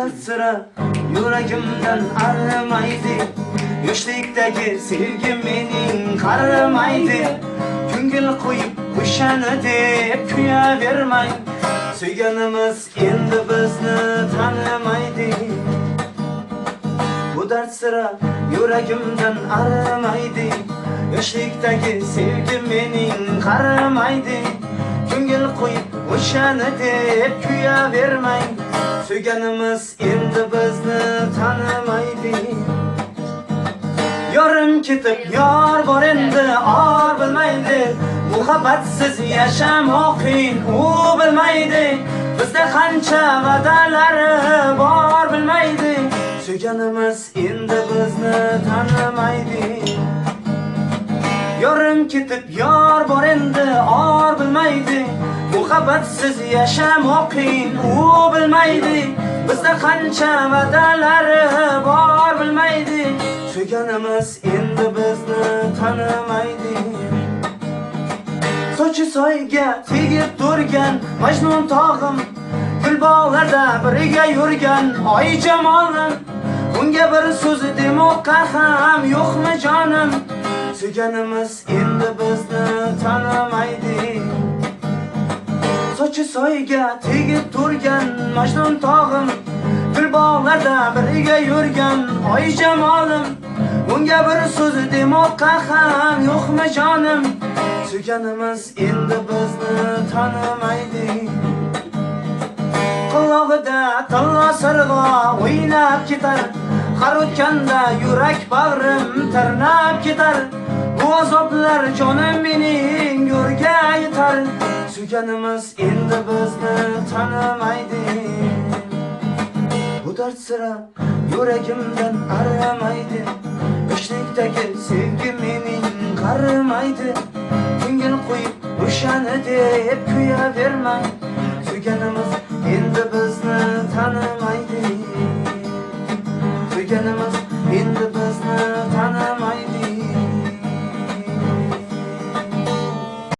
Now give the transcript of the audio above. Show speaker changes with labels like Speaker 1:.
Speaker 1: dard sira yuragimdan arimaydi. Yoshlikdagi sevgi mening qarimaydi. Ko'ngil qo'yib o'shani deb kuyavermang. Suyganimiz endi bizni tanimaydi. Bu dard sira yuragimdan arimaydi. Yoshlikdagi sevgi mening qarimaydi. Ko'ngil qo'yib o'shani deb kuyavermang. Suyganimiz endi bizni tanimaydi. Yorim ketib yor bor endi or bilmaydi. Muhabbatsiz yashamoq qiyin u bilmaydi. Bizda qancha va'dalari bor bilmaydi. Suyganimiz endi bizni tanimaydi. Yorim ketib yor bor endi or bilmaydi. Muhabbatsiz yashamoq qiyin u bilmaydi. Bizda qancha va'dalari bor bilmaydi. Suyganimiz endi bizni tanimaydi. Sochi soyga tegib turgan Majnun tog'im, gul bog'larda biriga yurgan oy jamolim. Unga bir so'z demoqqa ham yo'qmi jonim? Suyganimiz endi bizni tanimaydi. Sochi soyga tegib turgan Majnun tog'im, gul bog'larda biriga yurgan oy jamolim. Unga bir so'z demoqqa ham yo'qmi jonim? Suyganimiz endi bizni tanimaydi. Qulog'ida tilla sirg'a o'ynab ketar. Har o'tganda yurak bag'rim tirnab ketar. Bu azoblar jonim mening go'rga yetar. Suyganimiz endi bizni tanimaydi. Bu dard sira yuragimdan arimaydi. Yoshlikdagi sevgi mening qarimaydi. Ko'ngil qo'yib o'shani deb kuyavermang. Suyganimiz endi bizni tanimaydi. Suyganimiz